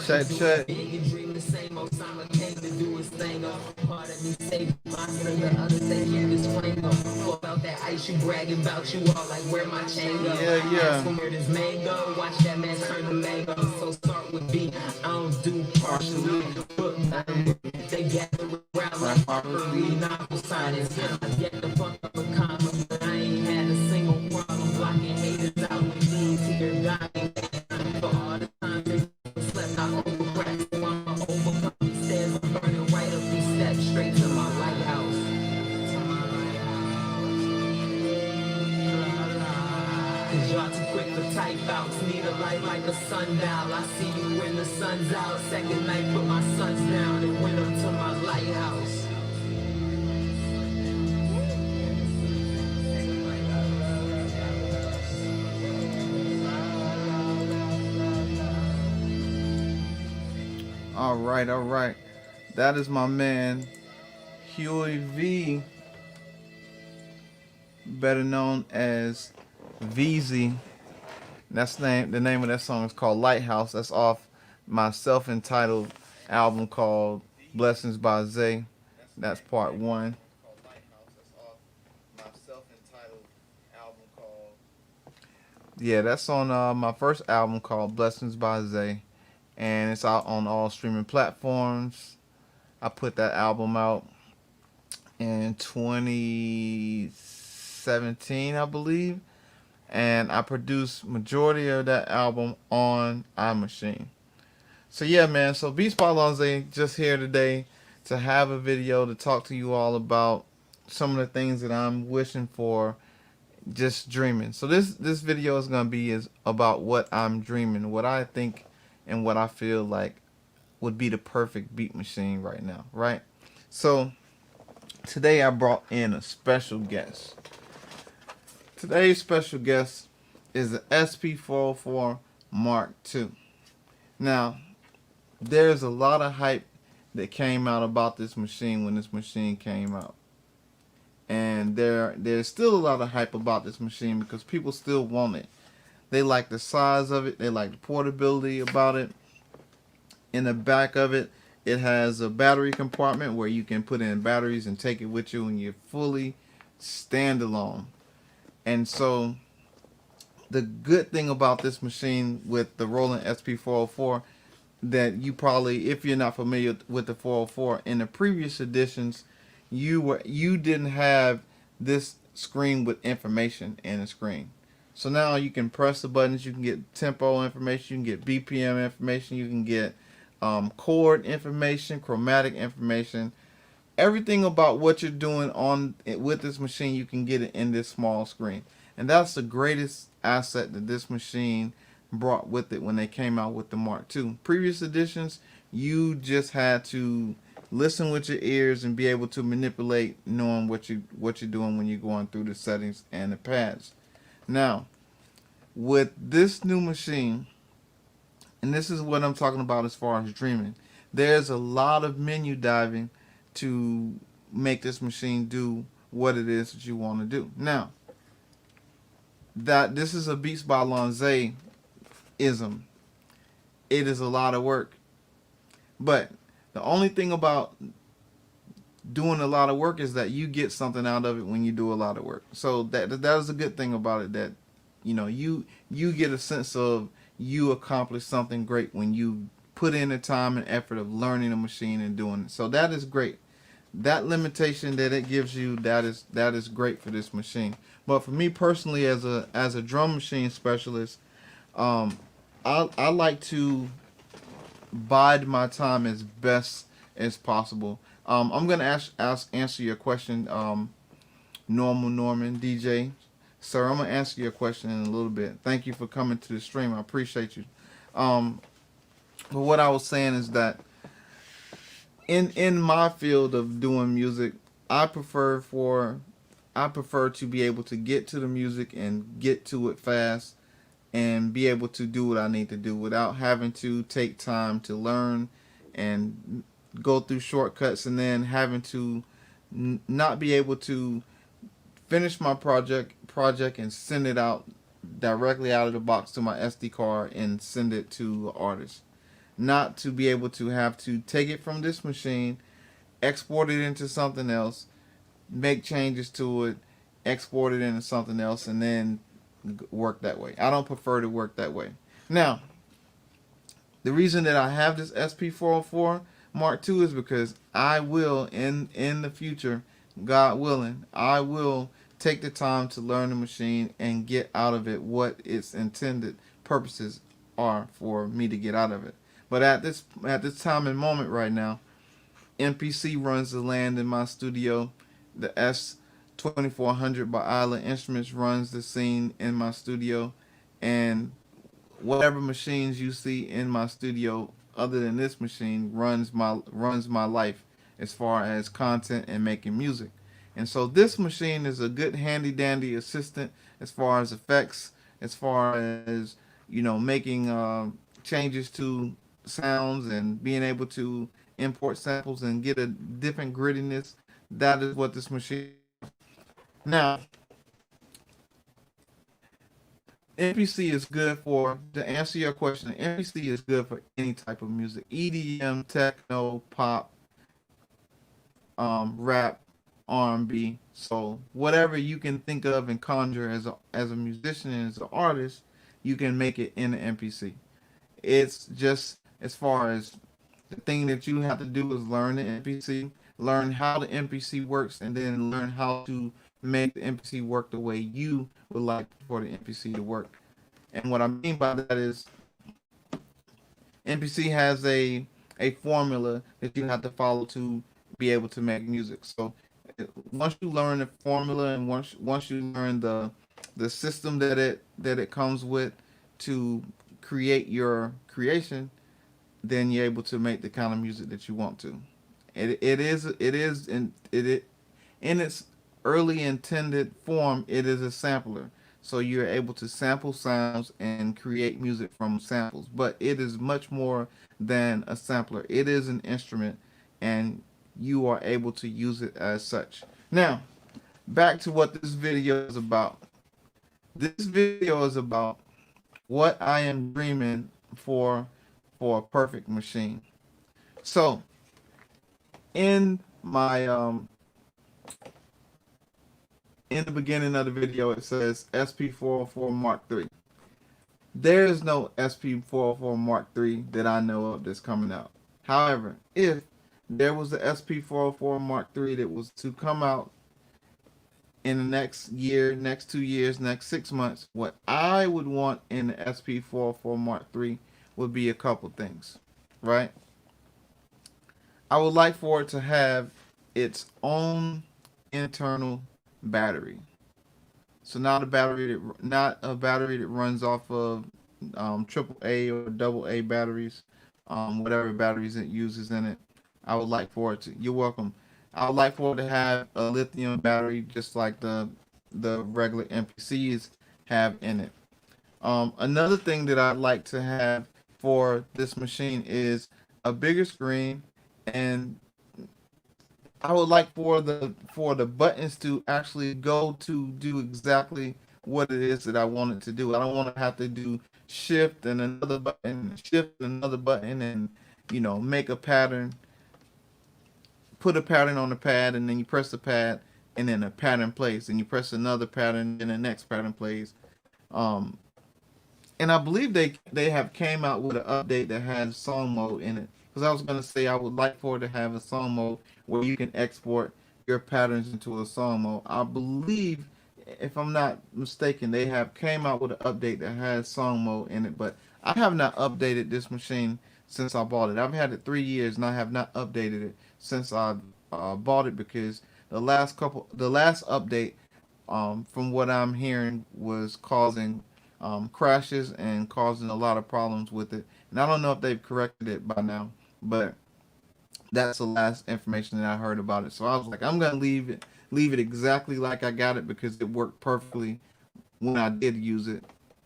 Check, check. Yeah, yeah. Partially. Y'all too quick for type outs. Need a light like a sundial. I see you when the sun's out. Second night, put my sons down and went up to my lighthouse. All right, all right. That is my man, Huey V, better known as VZ. The name of that song is called Lighthouse. That's off my self-entitled album called Blessings by Zay. That's part one. Yeah, that's on my first album called Blessings by Zay, and it's out on all streaming platforms. I put that album out in 2017, I believe, and I produced majority of that album on iMachine. So yeah, man. So Beats by Lonze just here today to have a video to talk to you all about some of the things that I'm wishing for, just dreaming. So this video is gonna be is about what I'm dreaming, what I think, and what I feel like would be the perfect beat machine right now, right? So today I brought in a special guest. Today's special guest is the SP404 Mark II. Now, there's a lot of hype that came out about this machine when this machine came out. And there's still a lot of hype about this machine because people still want it. They like the size of it. They like the portability about it. In the back of it, it has a battery compartment where you can put in batteries and take it with you and you're fully standalone. And so the good thing about this machine with the Roland SP404 that you probably, if you're not familiar with the 404, in the previous editions, you didn't have this screen with information in the screen. So now you can press the buttons, you can get tempo information, you can get BPM information, you can get chord information, chromatic information. Everything about what you're doing on with this machine, you can get it in this small screen. And that's the greatest asset that this machine brought with it when they came out with the Mark II. Previous editions, you just had to listen with your ears and be able to manipulate, knowing what you're doing when you're going through the settings and the pads. Now, with this new machine, and this is what I'm talking about as far as dreaming, there's a lot of menu diving to make this machine do what it is that you want to do. Now, that this is a Beats by Lonze ism. It is a lot of work. But the only thing about doing a lot of work is that you get something out of it when you do a lot of work. So that is a good thing about it, that you get a sense of you accomplished something great when you put in the time and effort of learning a machine and doing it. So that is great. That limitation that it gives you, that is great for this machine. But for me personally, as a drum machine specialist, I like to bide my time as best as possible. I'm gonna answer your question, Normal Norman DJ. Sir, I'm gonna answer your question in a little bit. Thank you for coming to the stream. I appreciate you. But what I was saying is that in my field of doing music, I prefer to be able to get to the music and get to it fast and be able to do what I need to do without having to take time to learn and go through shortcuts, and then having to not be able to finish my project and send it out directly out of the box to my SD card and send it to the artist. Not to be able to have to take it from this machine, export it into something else, make changes to it, export it into something else, and then work that way. I don't prefer to work that way. Now, the reason that I have this SP404 Mark II is because I will in the future, God willing, I will take the time to learn the machine and get out of it what its intended purposes are for me to get out of it. But at this time and moment right now, MPC runs the land in my studio. The S2400 by Island Instruments runs the scene in my studio, and whatever machines you see in my studio other than this machine runs my life as far as content and making music. And so this machine is a good handy dandy assistant as far as effects, as far as making changes to sounds and being able to import samples and get a different grittiness. That is what this machine. Now, MPC is good for, to answer your question, MPC is good for any type of music. EDM, techno, pop, rap, R&B. So whatever you can think of and conjure as a musician and as an artist, you can make it in the MPC. It's just, as far as the thing that you have to do is learn the MPC, learn how the MPC works, and then learn how to make the MPC work the way you would like for the MPC to work. And what I mean by that is MPC has a formula that you have to follow to be able to make music. So once you learn the formula and once you learn the system that it comes with to create your creation, then you're able to make the kind of music that you want to. In its early intended form, it is a sampler. So you're able to sample sounds and create music from samples. But it is much more than a sampler. It is an instrument, and you are able to use it as such. Now, back to what this video is about. This video is about what I am dreaming for a perfect machine. So, in my in the beginning of the video, it says SP404 Mark III. There is no SP404 Mark III that I know of that's coming out. However, if there was the SP404 Mark III that was to come out in the next year, next 2 years, next 6 months, what I would want in the SP404 Mark III would be a couple things, right? I would like for it to have its own internal battery. So not a battery that runs off of AAA or AA batteries, whatever batteries it uses in it. I would like for it to. You're welcome. I would like for it to have a lithium battery, just like the regular MPCs have in it. Another thing that I'd like to have for this machine is a bigger screen, and I would like for the buttons to actually go to do exactly what it is that I want it to do. I don't want to have to do shift and another button, and make a pattern, put a pattern on the pad, and then you press the pad, and then a pattern plays, and you press another pattern, and the next pattern plays. And I believe they have came out with an update that has song mode in it. Because I was going to say I would like for it to have a song mode where you can export your patterns into a song mode. I believe, if I'm not mistaken, they have came out with an update that has song mode in it. But I have not updated this machine since I bought it. I've had it 3 years and I have not updated it since I bought it, because the last update, from what I'm hearing, was causing crashes and causing a lot of problems with it. And I don't know if they've corrected it by now, but that's the last information that I heard about it. So I was like, I'm gonna leave it exactly like I got it, because it worked perfectly when I did use it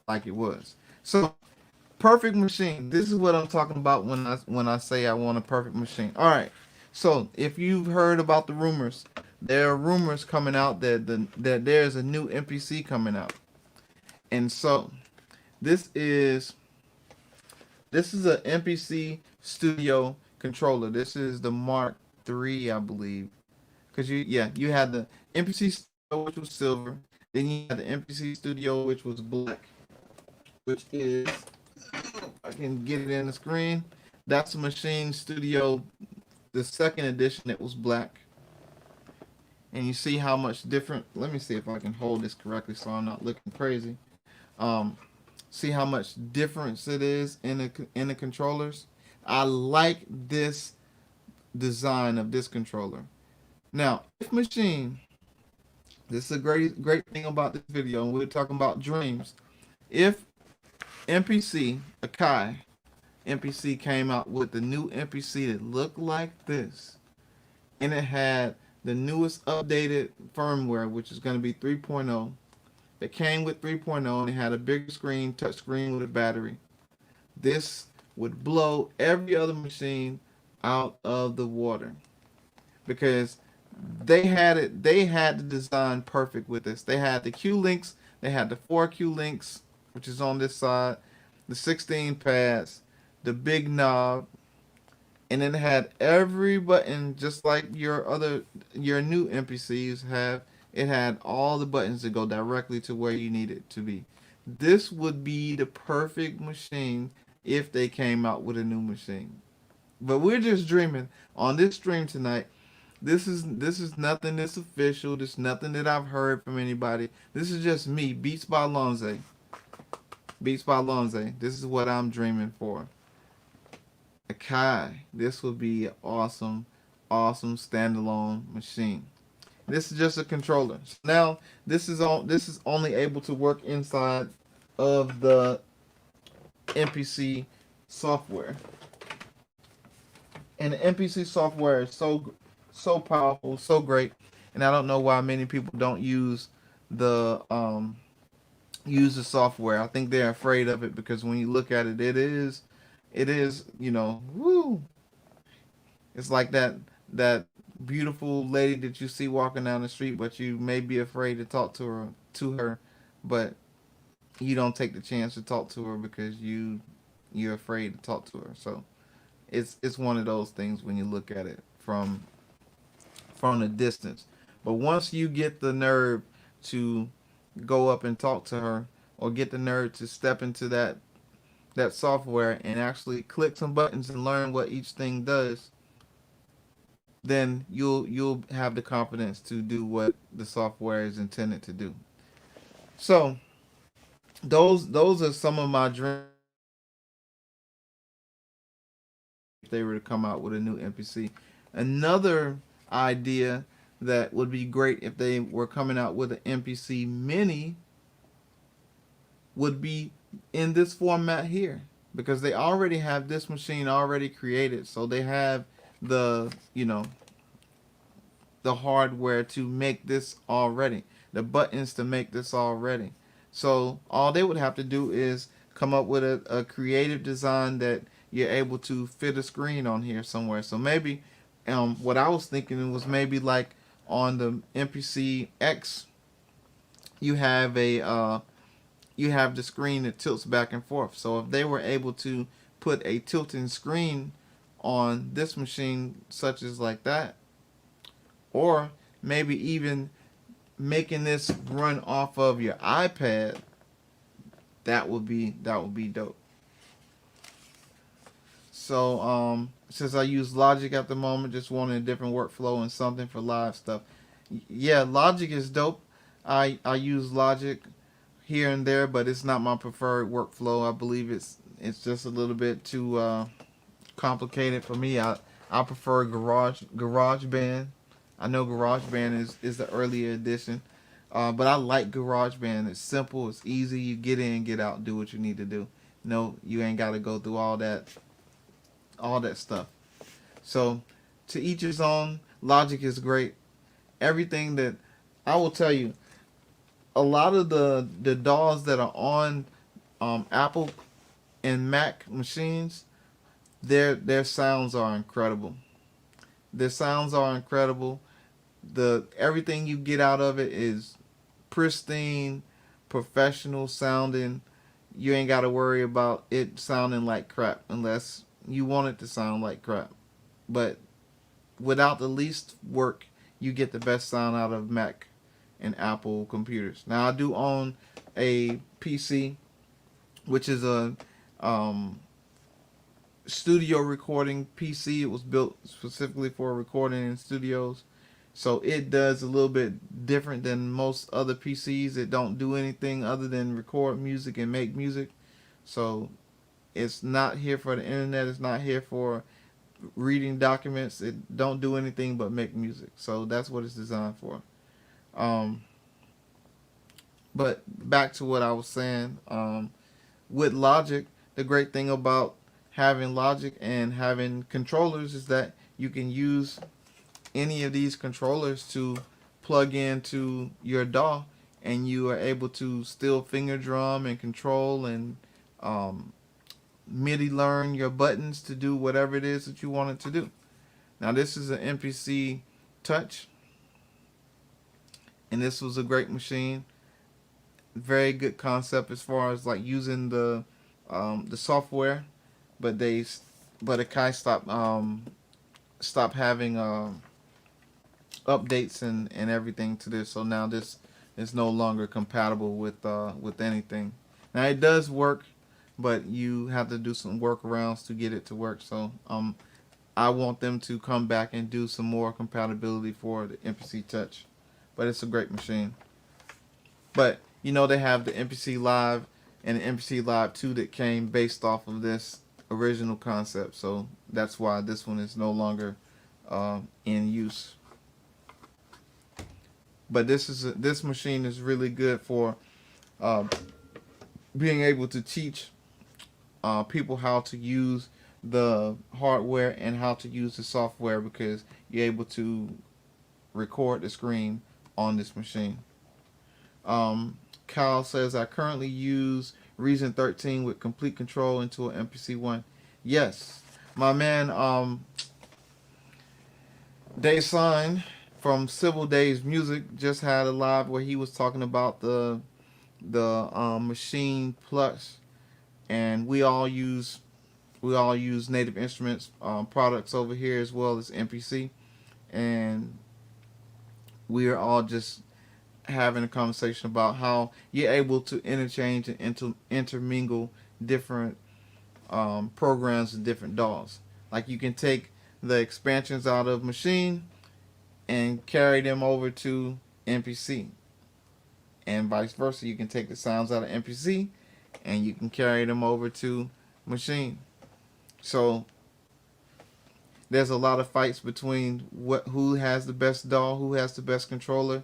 like it was. So, perfect machine. This is what I'm talking about when I say I want a perfect machine. All right. So if you've heard about the rumors, there are rumors coming out that there's a new MPC coming out. And so this is this is a MPC Studio controller. This is the Mark III, I believe. Cause you had the MPC Studio, which was silver. Then you had the MPC Studio, which was black, which is, I can get it in the screen. That's a Machine Studio, the second edition. It was black, and you see how much different. Let me see if I can hold this correctly so I'm not looking crazy. Um, see how much difference it is in the controllers. I like this design of this controller. Now, if Machine, this is a great thing about this video, and we're talking about dreams. If MPC, Akai, MPC came out with the new MPC that looked like this, and it had the newest updated firmware, which is going to be 3.0. That came with 3.0, and it had a bigger screen, touch screen with a battery. This would blow every other machine out of the water, because they had the design perfect with this. They had the Q links, they had the 4Q links, which is on this side, the 16 pads, the big knob, and then it had every button just like your new MPCs have. It had all the buttons that go directly to where you need it to be. This would be the perfect machine if they came out with a new machine. But we're just dreaming on this stream tonight. This is nothing that's official. This is nothing that I've heard from anybody. This is just me, Beats by Lonze. Beats by Lonze. This is what I'm dreaming for. Akai. This would be an awesome, awesome standalone machine. This is just a controller. So now this is only able to work inside of the MPC software. And the MPC software is so powerful, so great, and I don't know why many people don't use the software. I think they're afraid of it because when you look at it, it is woo. It's like that beautiful lady that you see walking down the street, but you may be afraid to talk to her, but you don't take the chance to talk to her because you're afraid to talk to her. So it's one of those things when you look at it from a distance. But once you get the nerve to go up and talk to her, or get the nerve to step into that software and actually click some buttons and learn what each thing does, then you'll have the confidence to do what the software is intended to do. So those are some of my dreams if they were to come out with a new MPC. Another idea that would be great if they were coming out with an MPC Mini would be in this format here, because they already have this machine already created, so they have the the hardware to make this already, the buttons to make this already. So all they would have to do is come up with a creative design that you're able to fit a screen on here somewhere. So maybe what I was thinking was maybe like on the MPC X, you have you have the screen that tilts back and forth. So if they were able to put a tilting screen on this machine, such as like that, or maybe even making this run off of your iPad, that would be dope. So since I use Logic at the moment, just wanting a different workflow and something for live stuff. Yeah, Logic is dope. I use Logic here and there, but it's not my preferred workflow. I believe it's just a little bit too complicated for me. I prefer GarageBand. I know GarageBand is the earlier edition, but I like GarageBand. It's simple, it's easy. You get in, get out, do what you need to do. No, you ain't got to go through all that stuff. So to each his own. Logic is great. Everything that I will tell you, a lot of the DAWs that are on Apple and Mac machines, their sounds are incredible. Their sounds are incredible. Everything you get out of it is pristine, professional sounding. You ain't got to worry about it sounding like crap unless you want it to sound like crap. But without the least work, you get the best sound out of Mac and Apple computers. Now, I do own a PC, which is a studio recording PC. It was built specifically for recording in studios. So it does a little bit different than most other PCs. It don't do anything other than record music and make music. So it's not here for the internet. It's not here for reading documents. It don't do anything but make music. So that's what it's designed for. Um, but back to what I was saying. With Logic, the great thing about having Logic and having controllers is that you can use any of these controllers to plug into your DAW, and you are able to still finger drum and control and MIDI learn your buttons to do whatever it is that you want it to do. Now, this is an MPC Touch, and this was a great machine. Very good concept as far as like using the software, but it kind of stopped having updates and everything to this. So now this is no longer compatible with anything. Now it does work, but you have to do some workarounds to get it to work. So I want them to come back and do some more compatibility for the MPC Touch. But it's a great machine. But you know, they have the MPC Live and the MPC Live 2 that came based off of this original concept. So that's why this one is no longer in use. But this machine is really good for being able to teach people how to use the hardware and how to use the software, because you're able to record the screen on this machine. Kyle says, I currently use Reason 13 with complete control into an MPC 1. Yes, my man Daysine from Civil Days Music just had a live where he was talking about the Machine Plus, and we all use Native Instruments products over here as well as MPC, and we are all just having a conversation about how you're able to interchange and intermingle different programs and different DAWs. Like you can take the expansions out of Machine and carry them over to MPC, and vice versa. You can take the sounds out of MPC and you can carry them over to Machine. So there's a lot of fights between who has the best DAW, who has the best controller.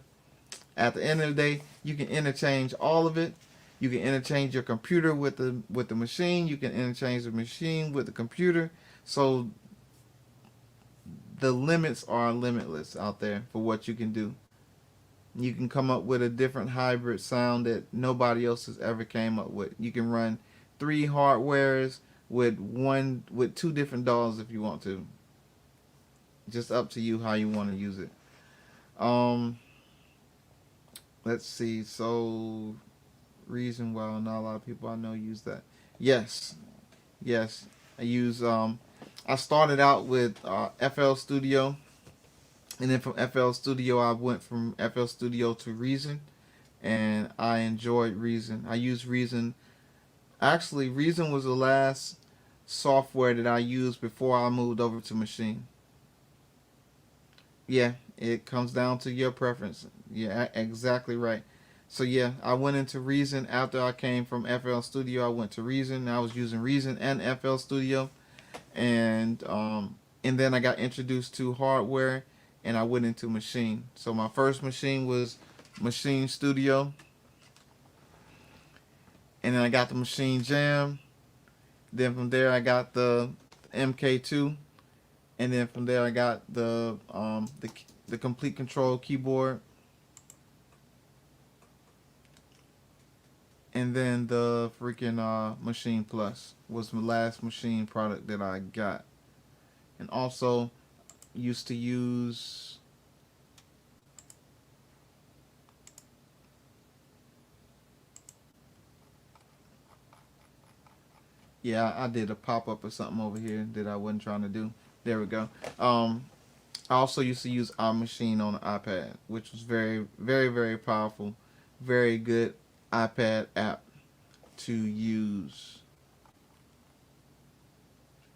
At the end of the day, you can interchange all of it. You can interchange your computer with the machine. You can interchange the machine with the computer. So the limits are limitless out there for what you can do. You can come up with a different hybrid sound that nobody else has ever came up with. You can run 3 hardwares with 2 different DAWs if you want to. Just up to you how you want to use it. Let's see. So, Reason, well, not a lot of people I know use that. Yes. I use. I started out with FL Studio, and then from FL Studio I went from FL Studio to Reason, and I enjoyed Reason. I used Reason. Actually, Reason was the last software that I used before I moved over to Machine. Yeah, it comes down to your preference. Yeah, exactly right. So yeah, I went into Reason after I came from FL Studio. I went to Reason. I was using Reason and FL Studio, and then I got introduced to hardware, and I went into Machine. So my first machine was Machine Studio, and then I got the Machine Jam. Then from there I got the MK2. And then from there I got the complete control keyboard, and then the freaking Machine Plus was the last Machine product that I got. And also used to use Yeah, I did a pop up or something over here that I wasn't trying to do. There we go. I also used to use our machine on the iPad, which was very, very, very powerful, very good iPad app to use.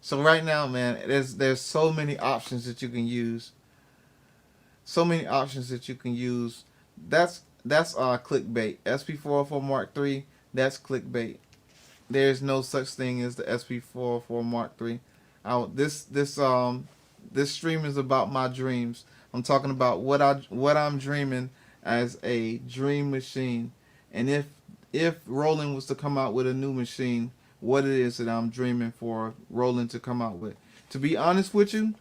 So right now, man, there's so many options that you can use. So many options that you can use. That's clickbait. SP404 Mark III. That's clickbait. There's no such thing as the SP404 Mark III. This stream is about my dreams. I'm talking about what I'm dreaming as a dream machine, and if Roland was to come out with a new machine, what it is that I'm dreaming for Roland to come out with. To be honest with you,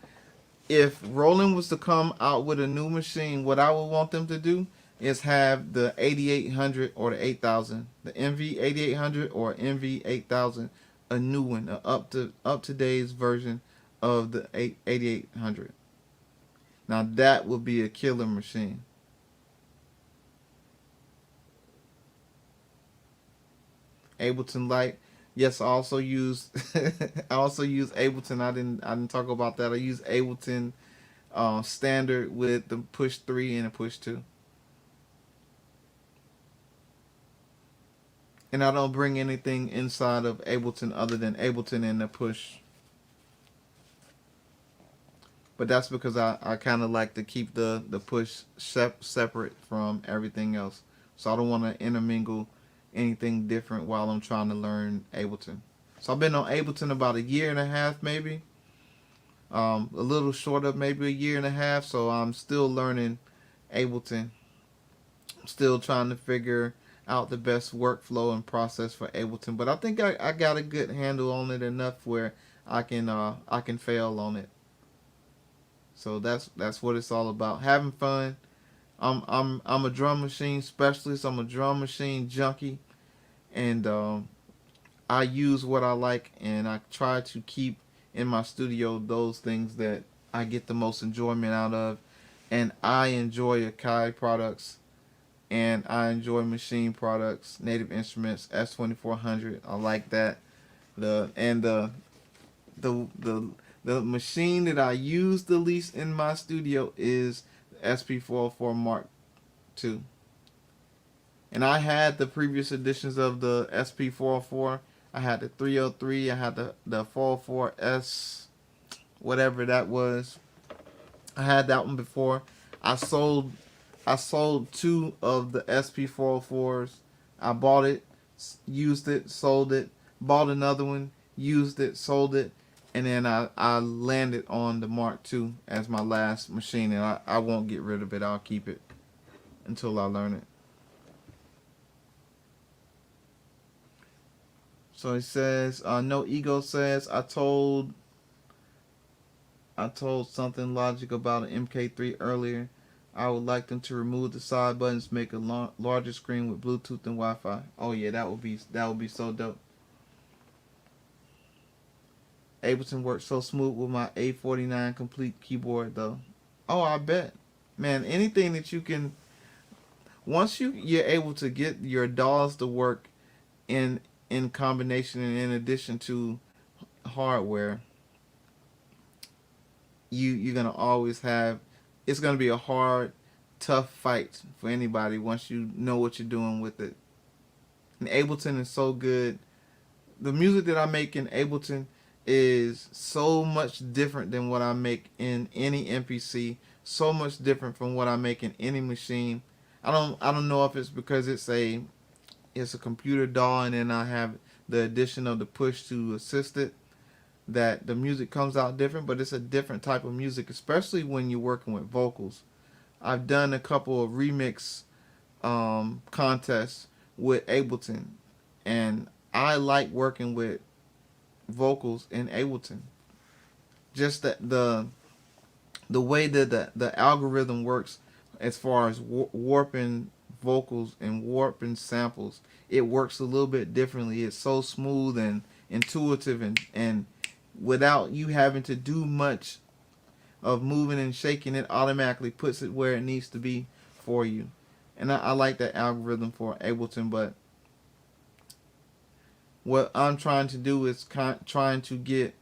if Roland was to come out with a new machine, what I would want them to do is have the 8800 or the 8000, the MV 8800 or MV 8000, a new one, a up to days version of the 8800. Now that would be a killer machine. Ableton Light. Yes, I also use I also use Ableton. I didn't talk about that. I use Ableton standard with the push 3 and a push 2. And I don't bring anything inside of Ableton other than Ableton and the push. But that's because I kind of like to keep the push separate from everything else. So I don't want to intermingle anything different while I'm trying to learn Ableton. So I've been on Ableton about a year and a half, maybe. A little short of maybe a year and a half. So I'm still learning Ableton. I'm still trying to figure out the best workflow and process for Ableton. But I think I got a good handle on it enough where I can fail on it. So that's what it's all about. Having fun. I'm a drum machine specialist. I'm a drum machine junkie, and I use what I like, and I try to keep in my studio those things that I get the most enjoyment out of. And I enjoy Akai products, and I enjoy machine products, Native Instruments S2400. I like that. The the the machine that I use the least in my studio is the SP404 Mark II. And I had the previous editions of the SP404. I had the 303. I had the 404S, whatever that was. I had that one before. I sold I sold two of the SP404s. I bought it, used it, sold it, bought another one, used it, sold it, and then I landed on the Mark II as my last machine, and I won't get rid of it. I'll keep it until I learn it. So he says, no ego says, I told something logic about an MK3 earlier. I would like them to remove the side buttons, make a larger screen with Bluetooth and Wi-Fi. Oh yeah, that would be so dope. Ableton works so smooth with my A49 complete keyboard though. Oh, I bet. Man, anything that you can, once you're able to get your DAWs to work in combination and in addition to hardware, you're gonna always have, it's gonna be a hard, tough fight for anybody once you know what you're doing with it. And Ableton is so good. The music that I make in Ableton is so much different than what I make in any MPC. So much different from what I make in any machine. I don't know if it's because it's a computer DAW and then I have the addition of the push to assist it, that the music comes out different, but it's a different type of music, especially when you're working with vocals. I've done a couple of remix contests with Ableton, and I like working with vocals in Ableton. Just that the way that the algorithm works as far as warping vocals and warping samples, it works a little bit differently. It's so smooth and intuitive, and without you having to do much of moving and shaking, it automatically puts it where it needs to be for you. And I like that algorithm for Ableton, but what I'm trying to do is trying to get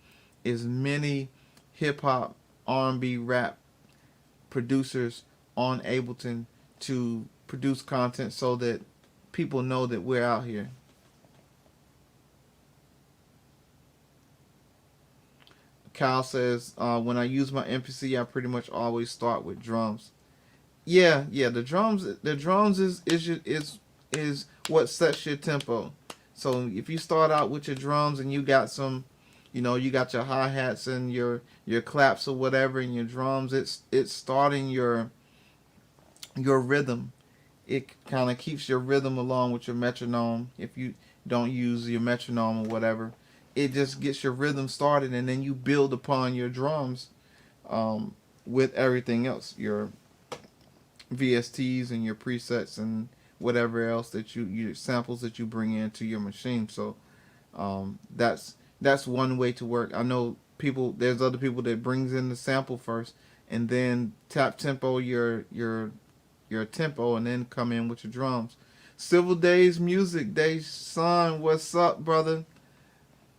as many hip hop, R&B, rap producers on Ableton to produce content so that people know that we're out here. Kyle says, when I use my MPC, I pretty much always start with drums. Yeah, the drums is what sets your tempo. So if you start out with your drums and you got some, you got your hi-hats and your claps or whatever and your drums, it's starting your rhythm. It kind of keeps your rhythm along with your metronome. If you don't use your metronome or whatever, it just gets your rhythm started, and then you build upon your drums with everything else, your VSTs and your presets and whatever else that your samples that you bring into your machine. So that's one way to work. I know there's other people that brings in the sample first and then tap tempo your tempo and then come in with your drums. Civil Days Music Day, son, what's up, brother?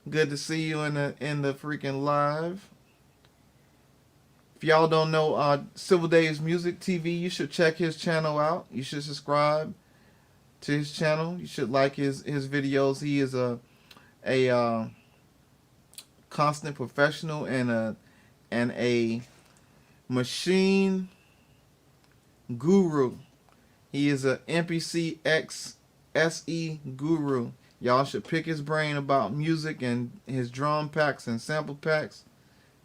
Good to see you in the freaking live. If y'all don't know Civil Days Music TV, you should check his channel out. You should subscribe to his channel. You should like his videos. He is a constant professional and a machine guru. He is a MPC X SE guru. Y'all should pick his brain about music and his drum packs and sample packs.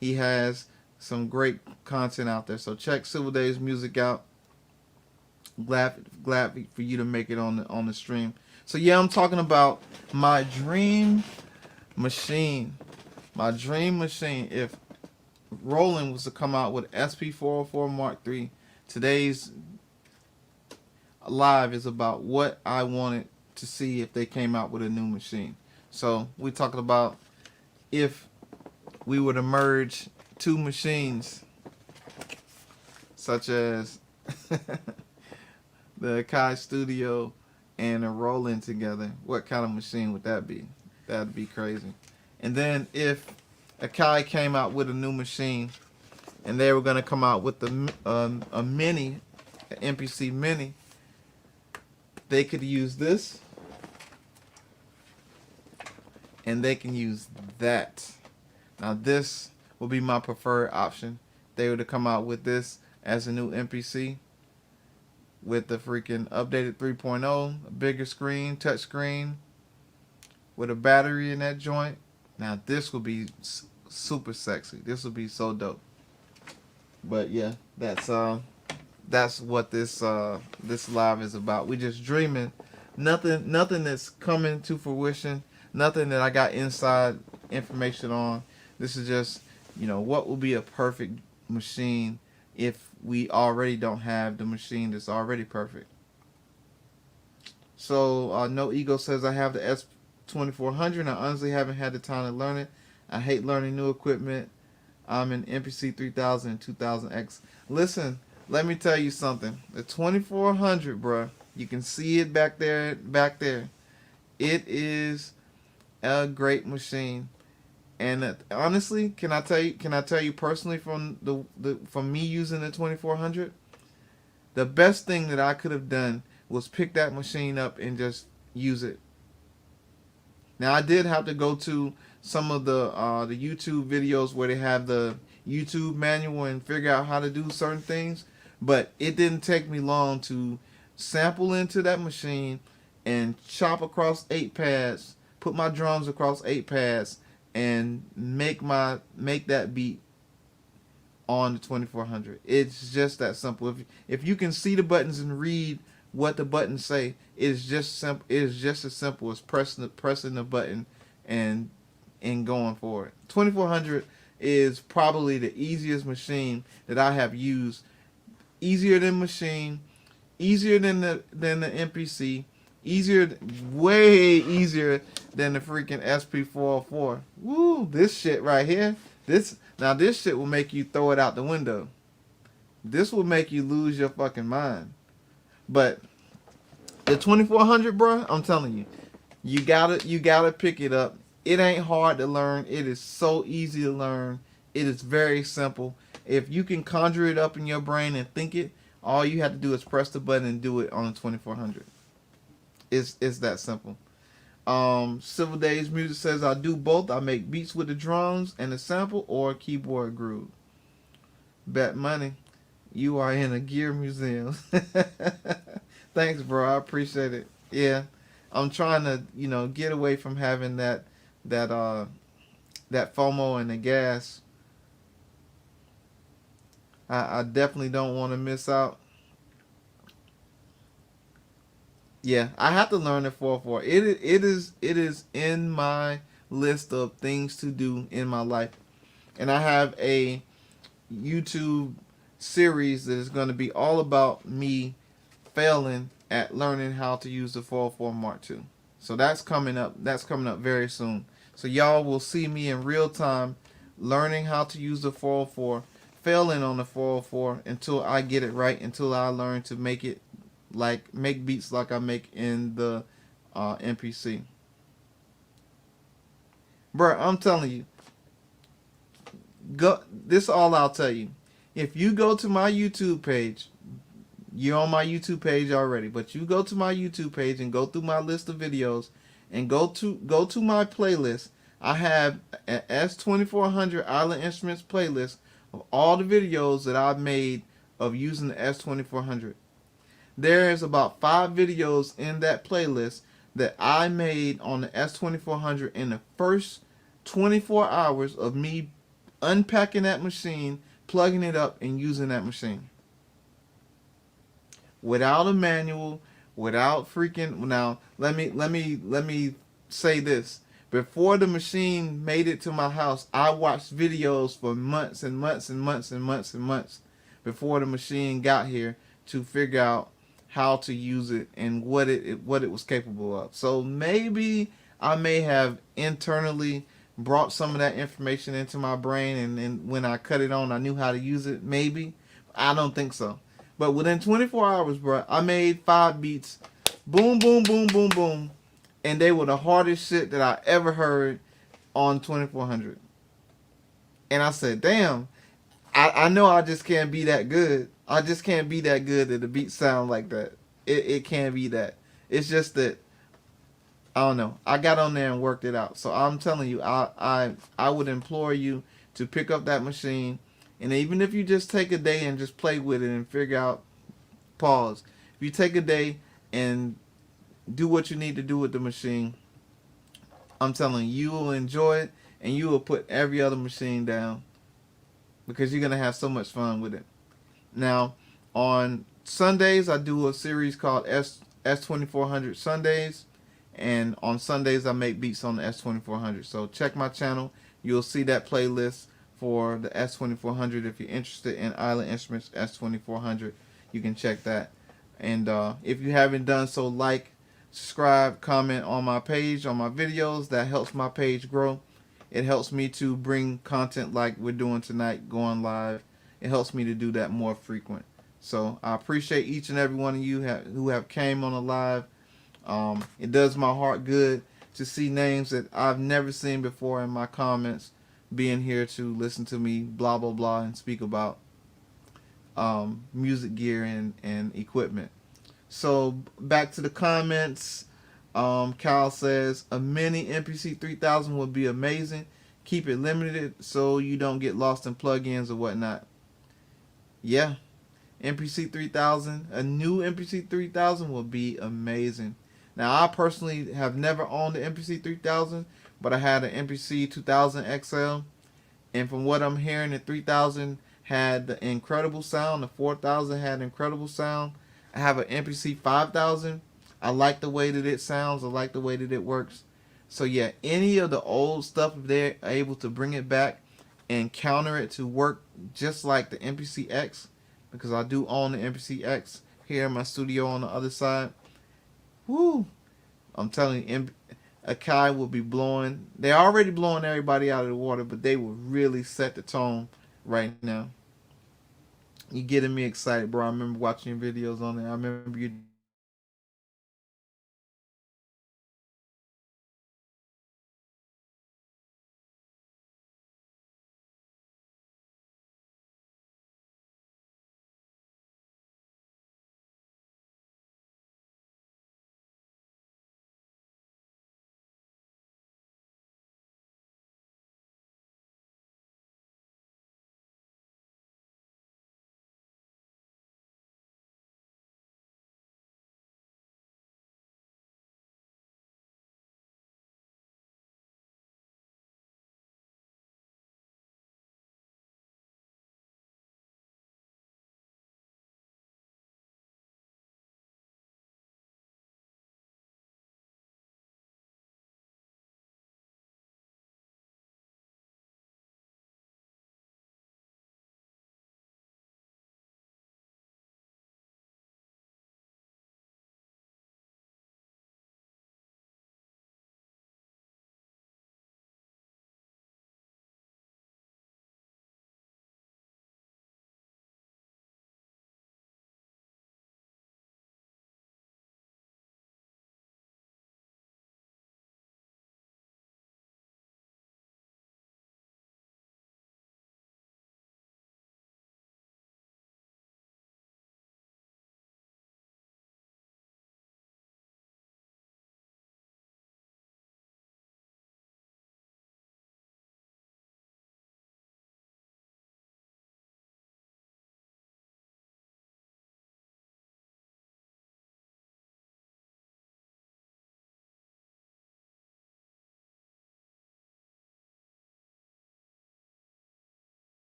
He has some great content out there. So check Civil Days Music out. Glad for you to make it on the stream. So yeah, I'm talking about my dream machine. My dream machine. If Roland was to come out with SP404 Mark III, today's live is about what I wanted to see if they came out with a new machine. So we're talking about if we were to merge two machines, such as the Akai Studio and a Roland together, what kind of machine would that be? That'd be crazy. And then if Akai came out with a new machine and they were going to come out with a mini, an MPC mini, they could use this and they can use that. Now this will be my preferred option. They were to come out with this as a new MPC with the freaking updated 3.0, a bigger screen, touch screen, with a battery in that joint. Now this will be super sexy. This will be so dope. But yeah, that's what this live is about. We just dreaming. Nothing that's coming to fruition. Nothing that I got inside information on. This is just, what will be a perfect machine if we already don't have the machine that's already perfect. So No Ego says, I have the S2400 and I honestly haven't had the time to learn it. I hate learning new equipment. I'm in MPC 3000 and 2000X. Listen, let me tell you something. The 2400, bruh, you can see it back there. It is a great machine. And honestly, can I tell you personally from me using the 2400, the best thing that I could have done was pick that machine up and just use it. Now I did have to go to some of the YouTube videos where they have the YouTube manual and figure out how to do certain things, but it didn't take me long to sample into that machine and chop across 8 pads, put my drums across 8 pads, and make that beat on the 2400. It's just that simple. If you can see the buttons and read what the buttons say, it's just simple. It's just as simple as pressing the button and going for it. 2400 is probably the easiest machine that I have used. Easier than Machine, easier than the MPC, way easier than the freaking SP404. Woo, this shit right here. This shit will make you throw it out the window. This will make you lose your fucking mind. But the 2400, bro, I'm telling you, You gotta pick it up. It ain't hard to learn. It is so easy to learn. It is very simple. If you can conjure it up in your brain and think it, all you have to do is press the button and do it on the 2400. It's that simple. Civil Days Music says I do both. I make beats with the drums and the sample or keyboard groove. Bet money. You are in a gear museum. Thanks, bro. I appreciate it. Yeah, I'm trying to, get away from having that that FOMO and the gas. I definitely don't want to miss out. Yeah, I have to learn the 4/4. It is in my list of things to do in my life, and I have a YouTube series that is going to be all about me failing at learning how to use the 404 Mark II. So that's coming up. That's coming up very soon. So y'all will see me in real time learning how to use the 404, failing on the 404 until I get it right, until I learn to make beats like I make in the MPC. Bruh, I'm telling you, go. This is all I'll tell you. If you go to my YouTube page, you're on my YouTube page already, but you go to my YouTube page and go through my list of videos and go to my playlist. I have an S2400 Island Instruments playlist of all the videos that I've made of using the S2400. There's about 5 videos in that playlist that I made on the S2400 in the first 24 hours of me unpacking that machine, plugging it up, and using that machine. Without a manual, without freaking. Now, let me say this. Before the machine made it to my house, I watched videos for months and months and months and months and months before the machine got here to figure out how to use it and what it was capable of. So maybe I may have internally brought some of that information into my brain, and when I cut it on, I knew how to use it. Maybe. I don't think so. But within 24 hours, bro, I made 5 beats. Boom, boom, boom, boom, boom. And they were the hardest shit that I ever heard on 2400. And I said, damn, I know I just can't be that good. I just can't be that good that the beats sound like that. It can't be that. It's just that, I don't know. I got on there and worked it out. So I'm telling you, I would implore you to pick up that machine. And even if you just take a day and just play with it and figure out, pause. If you take a day and do what you need to do with the machine, I'm telling you, you will enjoy it and you will put every other machine down because you're going to have so much fun with it. Now, on Sundays, I do a series called S2400 Sundays. And on Sundays, I make beats on the S2400. So check my channel. You'll see that playlist for the S2400. If you're interested in Island Instruments S2400, you can check that. And if you haven't done so, like, subscribe, comment on my page, on my videos. That helps my page grow. It helps me to bring content like we're doing tonight, going live. It helps me to do that more frequent. So I appreciate each and every one of you who have came on the live. It does my heart good to see names that I've never seen before in my comments being here to listen to me blah blah blah and speak about music gear and equipment. So back to the comments. Cal says a mini MPC 3000 would be amazing. Keep it limited so you don't get lost in plugins or whatnot. Yeah, MPC 3000, a new MPC 3000 will be amazing. Now, I personally have never owned the MPC 3000, but I had an MPC 2000 XL, and from what I'm hearing, the 3000 had the incredible sound, the 4000 had incredible sound. I have an MPC 5000. I like the way that it sounds. I like the way that it works. So yeah, any of the old stuff, if they're able to bring it back and counter it to work just like the MPC X, because I do own the MPC X here in my studio on the other side. Woo! I'm telling you, Akai will be blowing. They're already blowing everybody out of the water, but they will really set the tone right now. You're getting me excited, bro. I remember watching your videos on there. I remember you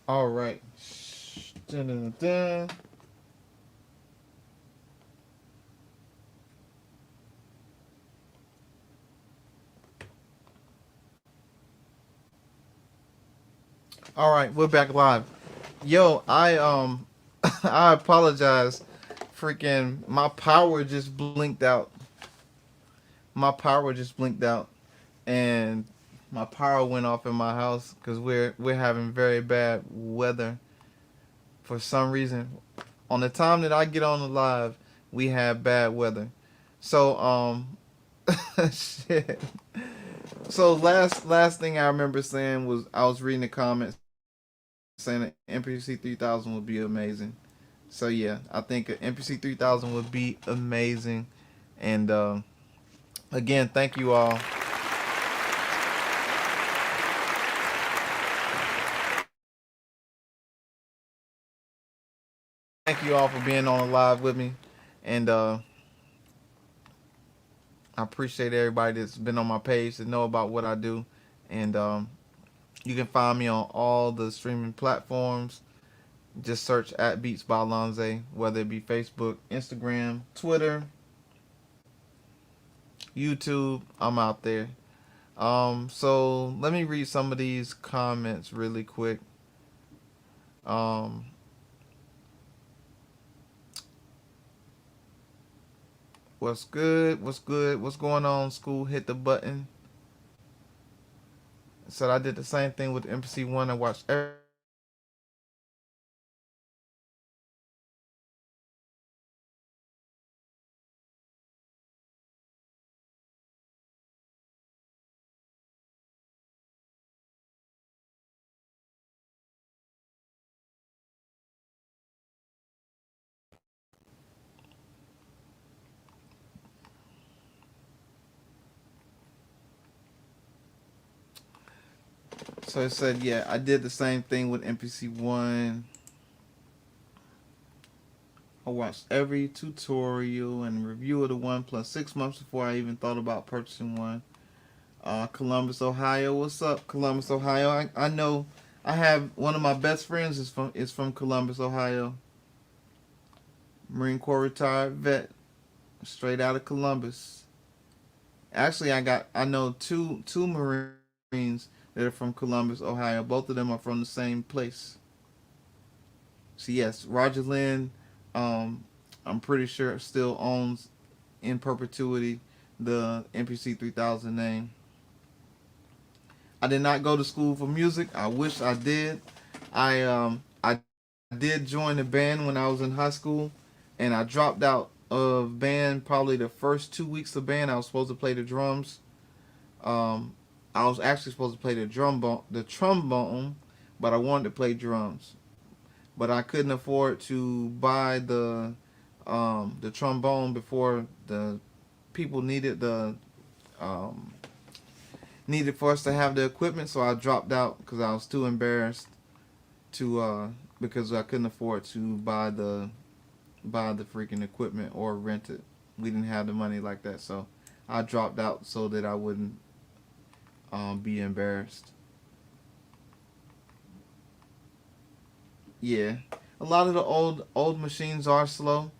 All right. Dun, dun, dun. All right, we're back live. Yo, I I apologize. Freaking my power just blinked out. My power just blinked out, and my power went off in my house because we're having very bad weather for some reason. On the time that I get on the live, we have bad weather. So shit. So last thing I remember saying was I was reading the comments saying that MPC 3000 would be amazing. So yeah, I think MPC 3000 would be amazing. And again, thank you all. Thank you all for being on the live with me. And I appreciate everybody that's been on my page to know about what I do. And you can find me on all the streaming platforms. Just search at Beats by Lonze, whether it be Facebook, Instagram, Twitter, YouTube. I'm out there. So let me read some of these comments really quick. Um, what's good? What's good? What's going on? School, hit the button. Said I did the same thing with MPC One. I watched every. So it said, yeah, I did the same thing with MPC One. I watched every tutorial and review of the One plus 6 months before I even thought about purchasing one. Columbus, Ohio. What's up, Columbus, Ohio? I know I have one of my best friends is from Columbus, Ohio. Marine Corps retired vet, straight out of Columbus. Actually, I know two Marines that are from Columbus, Ohio. Both of them are from the same place. So yes, Roger Lynn, I'm pretty sure still owns in perpetuity the MPC 3000 name. I did not go to school for music. I wish I did. I did join the band when I was in high school, and I dropped out of band probably the first 2 weeks of band. I was supposed to play the drums. Um, I was actually supposed to play the trombone, but I wanted to play drums. But I couldn't afford to buy the trombone before the people um, needed for us to have the equipment. So I dropped out because I was too embarrassed to because I couldn't afford to buy the freaking equipment or rent it. We didn't have the money like that, so I dropped out so that I wouldn't be embarrassed. Yeah, a lot of the old machines are slow,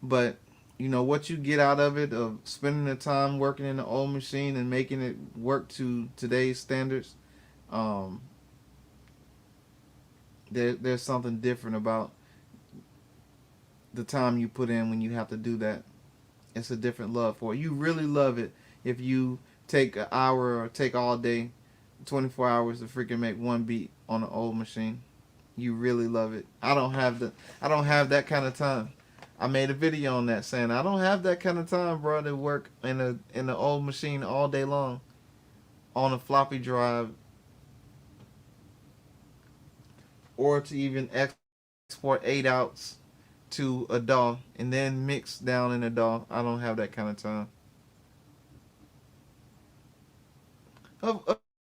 but you know what you get out of it of spending the time working in the old machine and making it work to today's standards. Um, there's something different about the time you put in when you have to do that. It's a different love for it. You really love it if you take an hour or take all day, 24 hours to freaking make one beat on an old machine. You really love it. I don't have that kind of time. I made a video on that saying I don't have that kind of time, bro, to work in the old machine all day long on a floppy drive or to even export 8 outs to a DAW and then mix down in a DAW. I don't have that kind of time.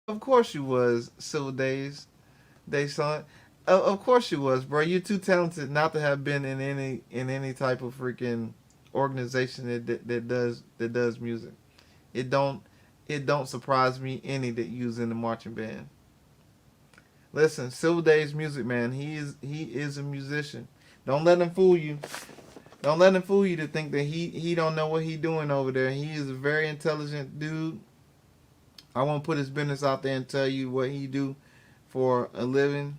Of course you was, Civil Days son. Of course you was, bro. You're too talented not to have been in any type of freaking organization that does music. It don't it don't surprise me any that you was in the marching band. Listen, Silver Days Music, man. He is a musician. Don't let him fool you. Don't let him fool you to think that he don't know what he doing over there. He is a very intelligent dude. I won't put his business out there and tell you what he do for a living.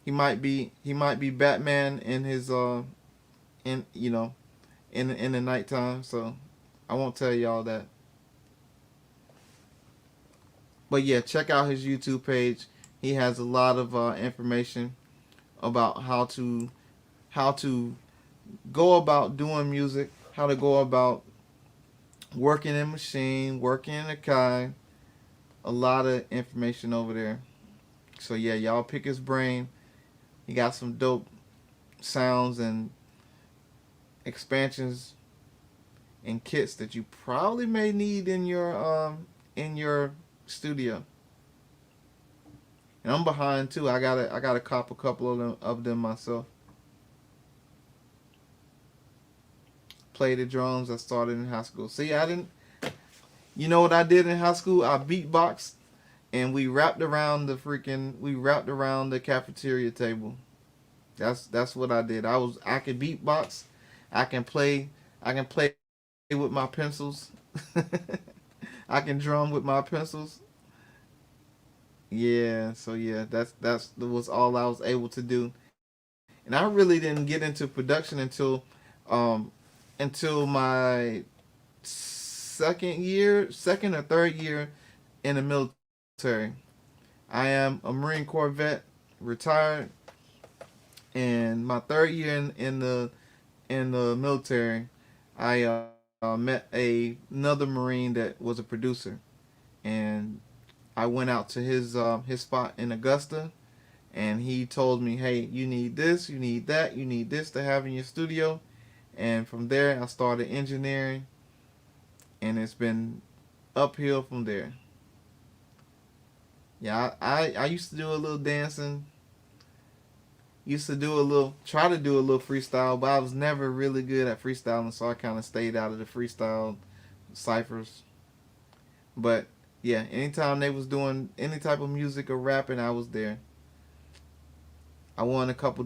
He might be Batman in his in you know in the nighttime. So I won't tell y'all that. But yeah, check out his YouTube page. He has a lot of information about how to go about doing music, how to go about working in machine, working in a Kai. A lot of information over there. So yeah, y'all pick his brain. He got some dope sounds and expansions and kits that you probably may need in your studio. And I'm behind too. I gotta cop a couple of them myself. Play the drums. I started in high school. See, I didn't. You know what I did in high school? I beatboxed and we wrapped around the cafeteria table. That's what I did. I can beatbox. I can play with my pencils. I can drum with my pencils. Yeah, so yeah, that's was all I was able to do. And I really didn't get into production um until my second or third year in the military. I am a Marine Corps vet, retired, and my third year in the military, I met another Marine that was a producer, and I went out to his spot in Augusta, and he told me, "Hey, you need this, you need that, you need this to have in your studio." And from there, I started engineering, and it's been uphill from there. Yeah, I used to do a little dancing, used to try to do a little freestyle, but I was never really good at freestyling, so I kind of stayed out of the freestyle ciphers. But yeah, anytime they was doing any type of music or rapping, I was there. I won a couple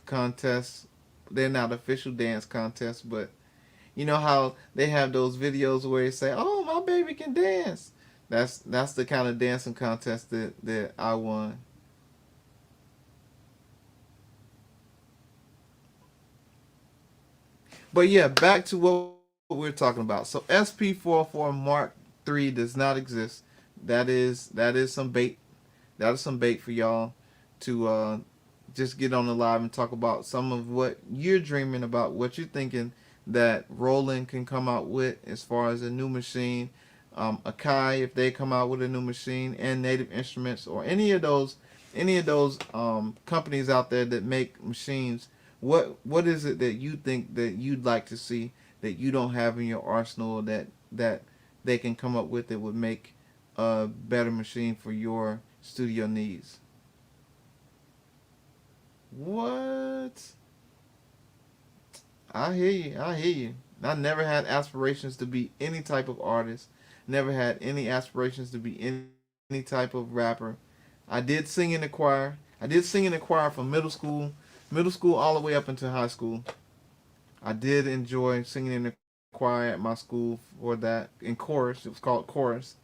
contests. They're not official dance contests, but you know how they have those videos where they say, "Oh, my baby can dance." That's the kind of dancing contest that I won. But yeah, back to what we're talking about. So SP44 Mark III does not exist. That is some bait. That is some bait for y'all to just get on the live and talk about some of what you're dreaming about, what you're thinking that Roland can come out with as far as a new machine, Akai if they come out with a new machine, and Native Instruments or any of those companies out there that make machines. What is it that you think that you'd like to see that you don't have in your arsenal that they can come up with that would make a better machine for your studio needs? What? I hear you. I hear you. I never had aspirations to be any type of artist. Never had any aspirations to be any type of rapper. I did sing in the choir. I did sing in the choir from middle school all the way up into high school. I did enjoy singing in the choir at my school for that in chorus. It was called chorus.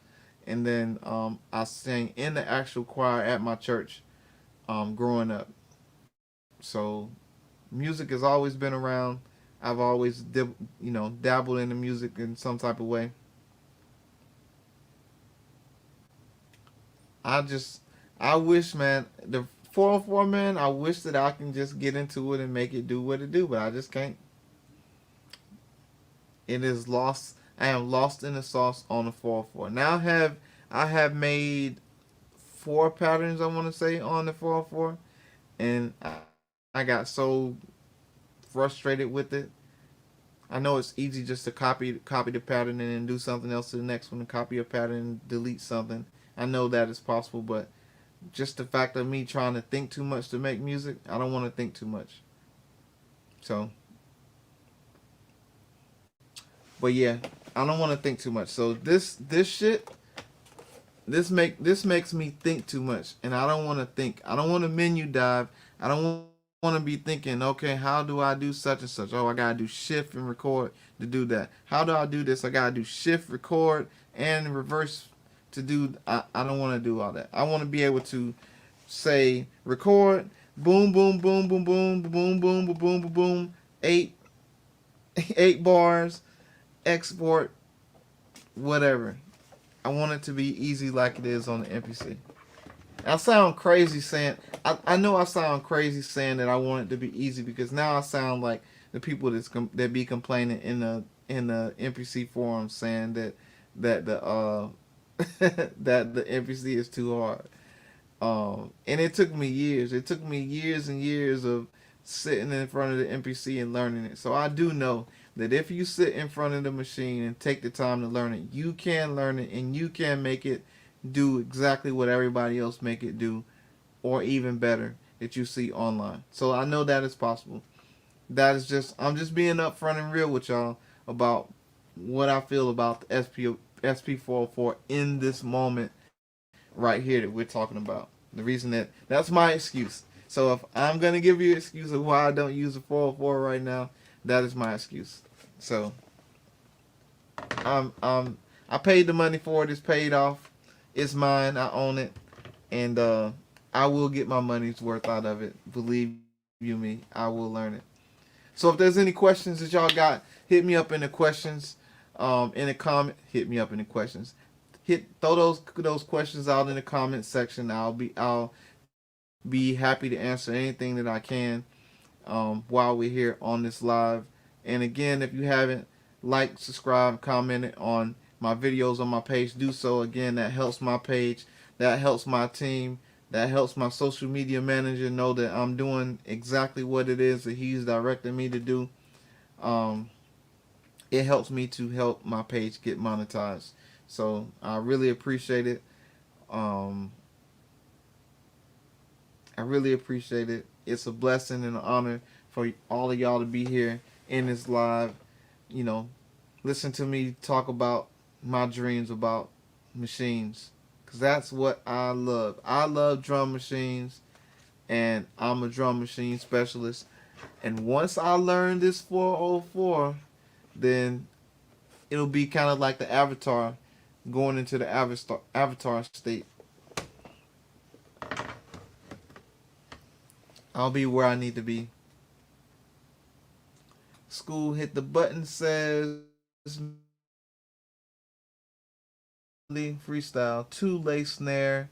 And then I sang in the actual choir at my church growing up. So music has always been around. I've always dabbled in the music in some type of way. I just I wish, man, the 404, man, I wish that I can just get into it and make it do what it do, but I just can't. It is lost. I am lost in the sauce on the 404. Now I have made four patterns, I want to say, on the 404, and I got so frustrated with it. I know it's easy just to copy the pattern and then do something else to the next one and copy a pattern and delete something. I know that is possible, but just the fact of me trying to think too much to make music, I don't want to think too much. So, but yeah, I don't want to think too much. So this shit, this makes me think too much, and I don't want to think. I don't want to menu dive. I don't want to be thinking, okay, how do I do such and such? Oh, I gotta do shift and record to do that. How do I do this? I gotta do shift, record, and reverse to do. I don't want to do all that. I want to be able to say record, boom, boom, boom, boom, boom, boom, boom, boom, boom, boom, boom, eight, 8 bars, export, whatever. I want it to be easy like it is on the MPC. I sound crazy saying I know I sound crazy saying that I want it to be easy, because now I sound like the people that be complaining in the MPC forums saying that the that the MPC is too hard. And it took me years. It took me years and years of sitting in front of the MPC and learning it. So I do know that if you sit in front of the machine and take the time to learn it, you can learn it and you can make it do exactly what everybody else make it do, or even better, that you see online. So I know that is possible. That is just, I'm just being upfront and real with y'all about what I feel about the SP404 in this moment right here that we're talking about. The reason that's my excuse. So if I'm gonna give you an excuse of why I don't use the 404 right now, that is my excuse. So I paid the money for it. It's paid off. It's mine. I own it, and I will get my money's worth out of it. Believe you me, I will learn it. So if there's any questions that y'all got, hit me up in the questions, in the comment. Hit me up in the questions. Throw those questions out in the comment section. I'll be happy to answer anything that I can while we're here on this live. And again, if you haven't liked, subscribed, commented on my videos on my page, do so. Again, that helps my page, that helps my team, that helps my social media manager know that I'm doing exactly what it is that he's directing me to do. It helps me to help my page get monetized. So I really appreciate it. I really appreciate it. It's a blessing and an honor for all of y'all to be here in this live. You know, listen to me talk about my dreams about machines, because that's what I love. I love drum machines, and I'm a drum machine specialist. And once I learn this 404, then it'll be kind of like the avatar going into the avatar state. I'll be where I need to be. School hit the button says freestyle, 2 lace snare,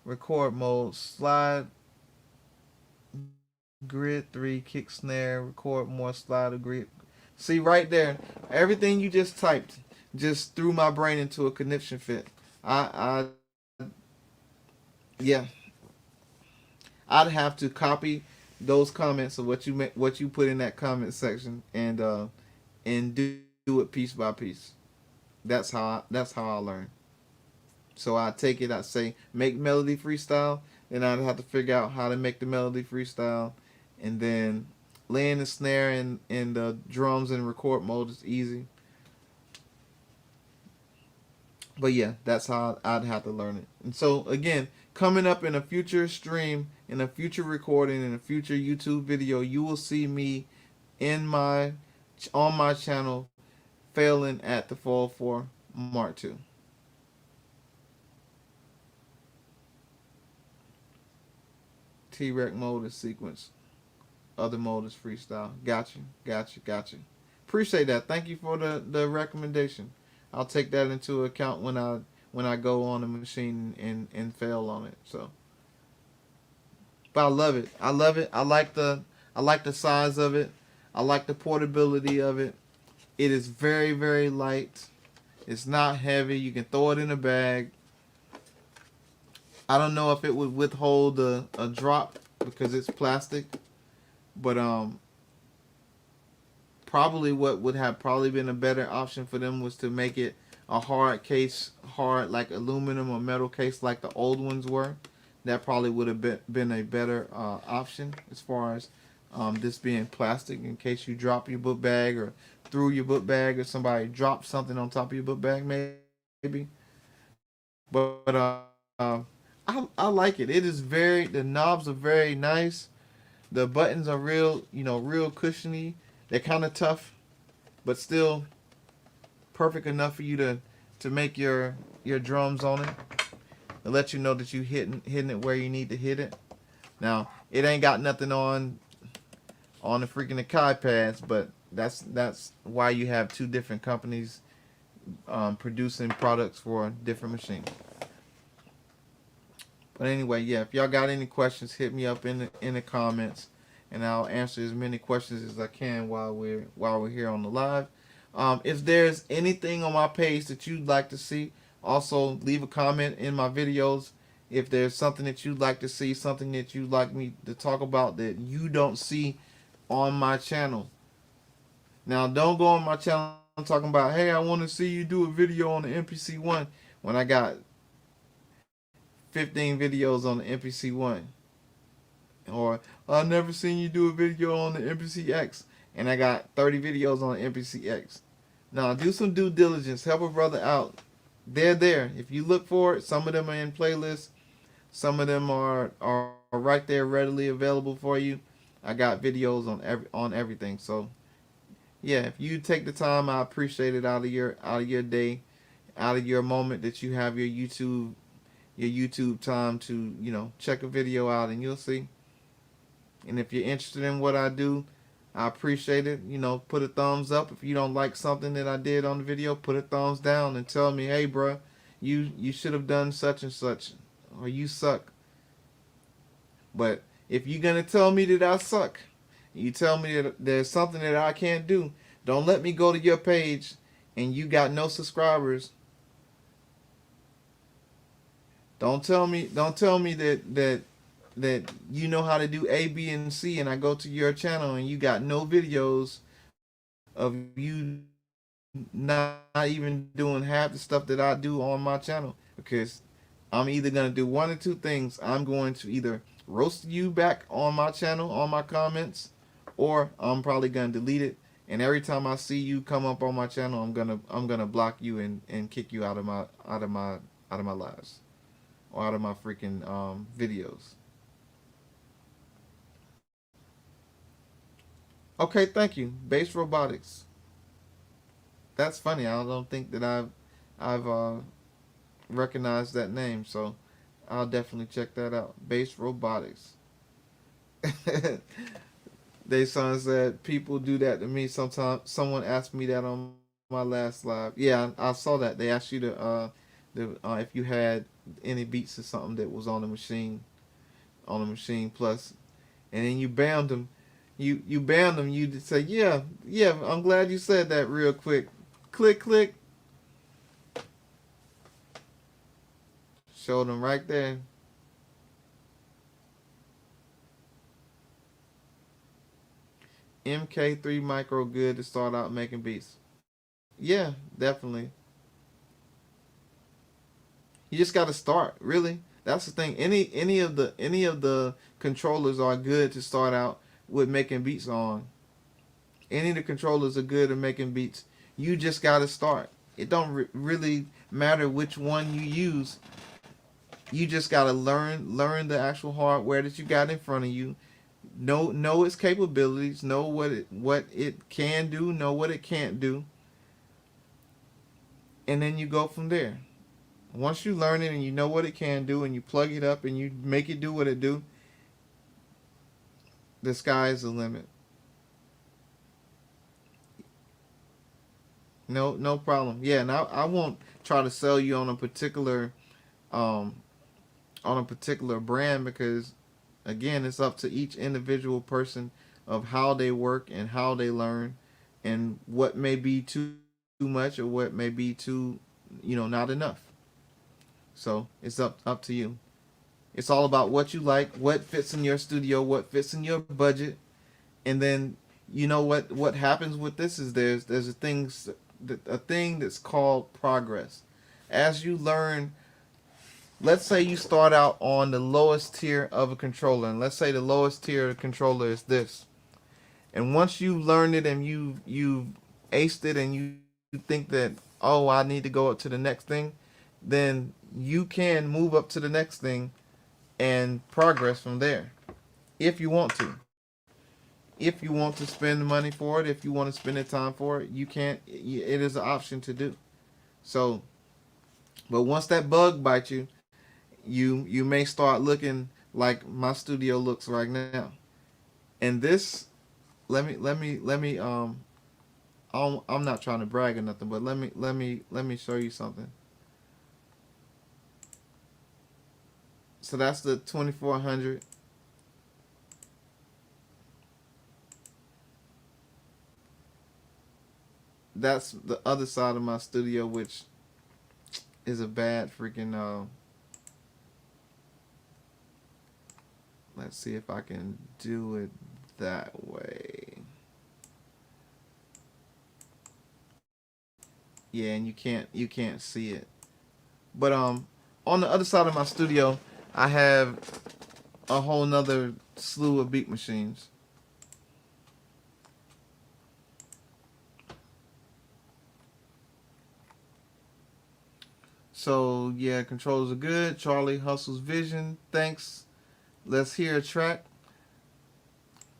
record mode, slide grid 3 kick snare, record more, slide a grid. See right there, everything you just typed just threw my brain into a conniption fit. Yeah, I'd have to copy those comments of what you put in that comment section, and do it piece by piece. That's how I learn. So I take it, I say make melody freestyle, then I'd have to figure out how to make the melody freestyle, and then laying the snare and the drums in record mode is easy. But yeah, that's how I'd have to learn it. And so again, coming up in a future stream, in a future recording, in a future YouTube video, you will see me on my channel failing at the 404 Mark II. T-Rec mode is sequence. Other mode is freestyle. Gotcha. Appreciate that. Thank you for the recommendation. I'll take that into account when I go on the machine and fail on it. So, but I love it. I like the size of it. I like the portability of it. It is very, very light. It's not heavy. You can throw it in a bag. I don't know if it would withhold a drop because it's plastic, but probably what would have probably been a better option for them was to make it a hard case, hard like aluminum or metal case like the old ones were. That probably would have been a better option as far as this being plastic, in case you drop your book bag or threw your book bag, or somebody dropped something on top of your book bag maybe. But I like it. It is very, the knobs are very nice. The buttons are real, real cushiony. They're kind of tough, but still perfect enough for you to make your drums on it. To let you know that you hitting it where you need to hit it. Now it ain't got nothing on the freaking Akai pads, but that's why you have two different companies producing products for different machines. But anyway, yeah, if y'all got any questions, hit me up in the comments, and I'll answer as many questions as I can while we're here on the live. If there's anything on my page that you'd like to see, also leave a comment in my videos. If there's something that you'd like to see, something that you'd like me to talk about that you don't see on my channel. Now, don't go on my channel talking about, hey, I want to see you do a video on the MPC one when I got 15 videos on the MPC one, or I've never seen you do a video on the MPC X and I got 30 videos on the MPC X. Now, do some due diligence. Help a brother out. They're there. If you look for it, some of them are in playlists. Some of them are right there readily available for you. I got videos on everything. So yeah, if you take the time, I appreciate it, out of your day, out of your moment that you have your YouTube time to check a video out, and you'll see. And if you're interested in what I do, I appreciate it. Put a thumbs up. If you don't like something that I did on the video, put a thumbs down and tell me, hey, bruh, you should have done such and such, or you suck. But if you're gonna tell me that I suck, you tell me that there's something that I can't do, don't let me go to your page and you got no subscribers. Don't tell me that you know how to do A, B, and C, and I go to your channel and you got no videos of you not even doing half the stuff that I do on my channel. Because I'm either gonna do one or two things. I'm going to either roast you back on my channel, on my comments, or I'm probably gonna delete it. And every time I see you come up on my channel, I'm gonna block you and kick you out of my lives, or out of my freaking videos. Okay, thank you, Base Robotics. That's funny. I don't think that I've recognized that name, so I'll definitely check that out. Base Robotics. They son said people do that to me sometimes. Someone asked me that on my last live. Yeah, I saw that. They asked you if you had any beats or something that was on the machine plus, and then you banned them. You banned them. You say, yeah. I'm glad you said that real quick. Click, click. Showed them right there. MK3 Micro good to start out making beats. Yeah, definitely. You just got to start, really. That's the thing. Any of the controllers are good to start out with making beats on. Any of the controllers are good at making beats. You just got to start. It don't really matter which one you use. You just got to learn the actual hardware that you got in front of you. Know its capabilities, know what it can do, know what it can't do, and then you go from there. Once you learn it and you know what it can do, and you plug it up and you make it do what it do, the sky is the limit. No problem. Yeah, and I won't try to sell you um on a particular brand, because again, it's up to each individual person of how they work and how they learn, and what may be too much or what may be too not enough. So it's up to you. It's all about what you like, what fits in your studio, what fits in your budget, and then what happens with this is there's a thing that's called progress. As you learn, let's say you start out on the lowest tier of a controller, and let's say the lowest tier of the controller is this. And once you learn it and you aced it, and you think that, oh, I need to go up to the next thing, then you can move up to the next thing and progress from there if you want to. If you want to spend money for it, if you want to spend the time for it, you can't. It is an option to do. So, but once that bug bites you, you may start looking like my studio looks right now. And this, let me. I'm not trying to brag or nothing, but let me show you something. So that's the 2400. That's the other side of my studio, which is a bad freaking. Let's see if I can do it that way. Yeah, and you can't see it. But on the other side of my studio, I have a whole nother slew of beat machines. So yeah, controls are good. Charlie Hustle's Vision. Thanks. Let's hear a track.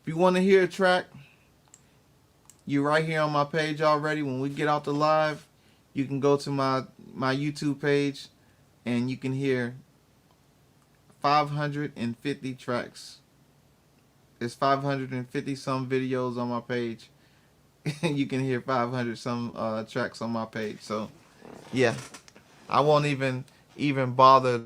If you want to hear a track, you're right here on my page already. When we get out the live, you can go to my YouTube page and you can hear 550 tracks. There's 550 some videos on my page. You can hear 500 some tracks on my page. So yeah, I won't even bother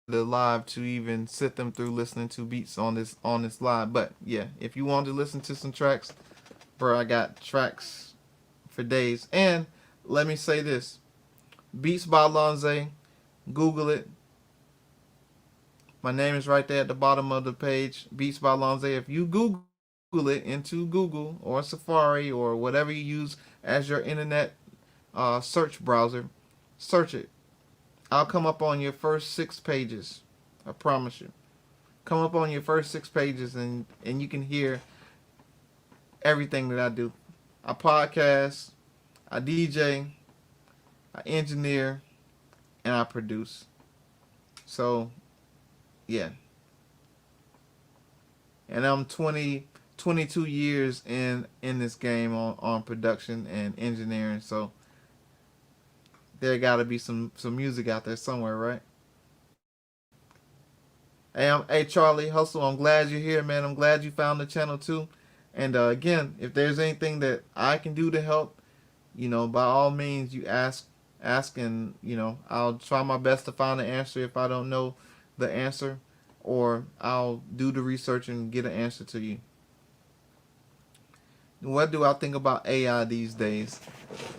the live to even sit them through listening to beats on this live. But yeah, if you want to listen to some tracks, bro, I got tracks for days. And let me say this: Beats by Lonze. Google it. My name is right there at the bottom of the page. Beats by Lonze. If you Google it into Google or Safari or whatever you use as your internet search browser, search it. I'll come up on your first 6 pages. I promise you. Come up on your first 6 pages and you can hear everything that I do. I podcast, I DJ, I engineer, and I produce. So, yeah. And I'm 22 years in this game on production and engineering. So, there got to be some music out there somewhere, right? Hey, Charlie Hustle, I'm glad you're here, man. I'm glad you found the channel too. And again, if there's anything that I can do to help, by all means, you ask, and I'll try my best to find the answer if I don't know the answer, or I'll do the research and get an answer to you. What do I think about AI these days?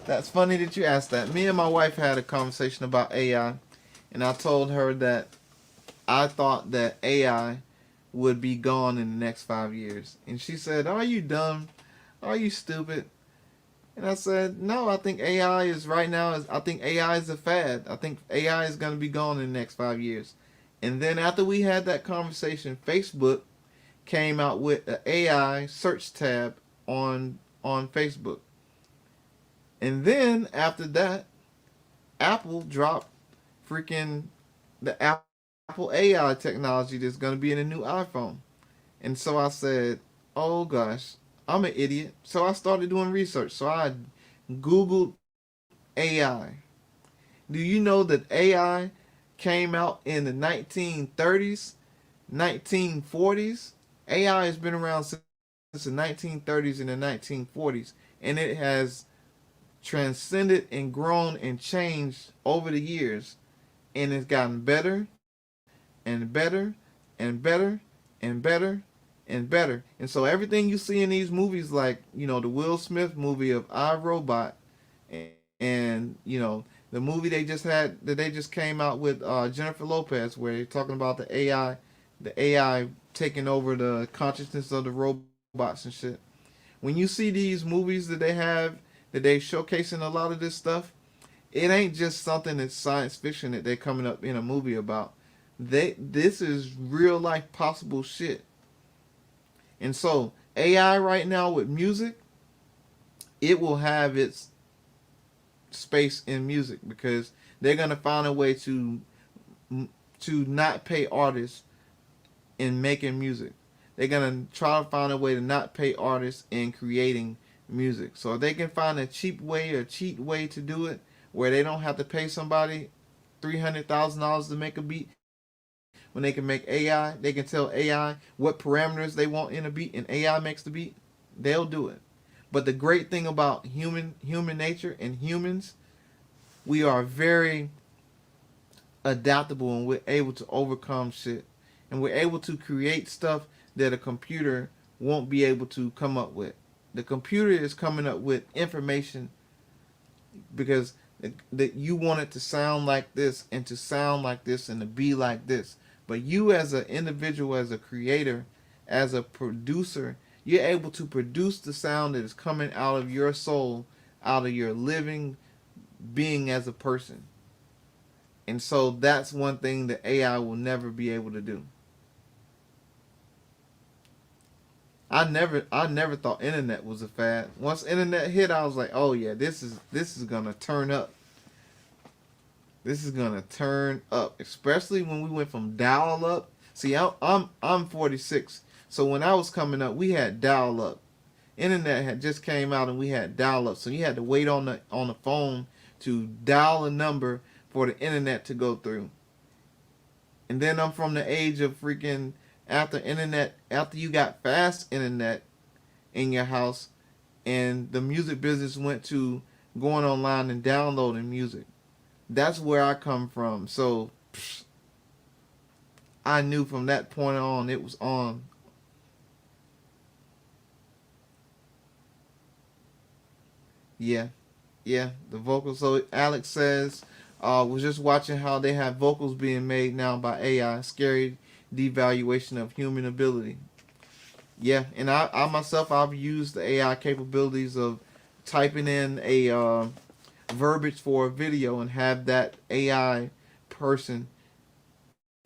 That's funny that you asked that. Me and my wife had a conversation about AI, and I told her that I thought that AI would be gone in the next 5 years. And she said, "Are you dumb? Are you stupid?" And I said, "No, I think AI is right now. I think AI is a fad. I think AI is going to be gone in the next 5 years." And then after we had that conversation, Facebook came out with an AI search tab on Facebook. And then after that, Apple dropped freaking the Apple AI technology that's going to be in a new iPhone. And so I said, "Oh gosh, I'm an idiot." So I started doing research. So I Googled AI. Do you know that AI came out in the 1930s, 1940s? AI has been around since the 1930s and the 1940s, and it has transcended and grown and changed over the years, and it's gotten better and better and better and better and better. And so everything you see in these movies, like the Will Smith movie of I, Robot, and the movie they just came out with Jennifer Lopez, where they're talking about the AI taking over the consciousness of the robots and shit. When you see these movies that they showcasing a lot of this stuff, it ain't just something that's science fiction that they're coming up in a movie about. This is real life possible shit. And so AI right now with music, it will have its space in music because they're gonna find a way to to not pay artists in making music. They're gonna try to find a way to not pay artists in creating music. So if they can find a cheap way or cheat way to do it, where they don't have to pay somebody $300,000 to make a beat, when they can make AI, they can tell AI what parameters they want in a beat, and AI makes the beat. They'll do it. But the great thing about human nature and humans, we are very adaptable and we're able to overcome shit. And we're able to create stuff that a computer won't be able to come up with. The computer is coming up with information because that you want it to sound like this and to sound like this and to be like this. But you as an individual, as a creator, as a producer, you're able to produce the sound that is coming out of your soul, out of your living being as a person. And so that's one thing that AI will never be able to do. I never thought internet was a fad. Once internet hit, I was like, oh yeah, this is gonna turn up. This is gonna turn up, especially when we went from dial up. See, I'm 46, so when I was coming up, we had dial up. Internet had just came out and we had dial up, so you had to wait on the phone to dial a number for the internet to go through. And then I'm from the age of freaking after you got fast internet in your house, and the music business went to going online and downloading music. That's where I come from. So I knew from that point on it was on. Yeah, the vocals. So Alex says, was just watching how they have vocals being made now by AI. Scary devaluation of human ability. Yeah, and I myself, I've used the AI capabilities of typing in a verbiage for a video and have that AI person,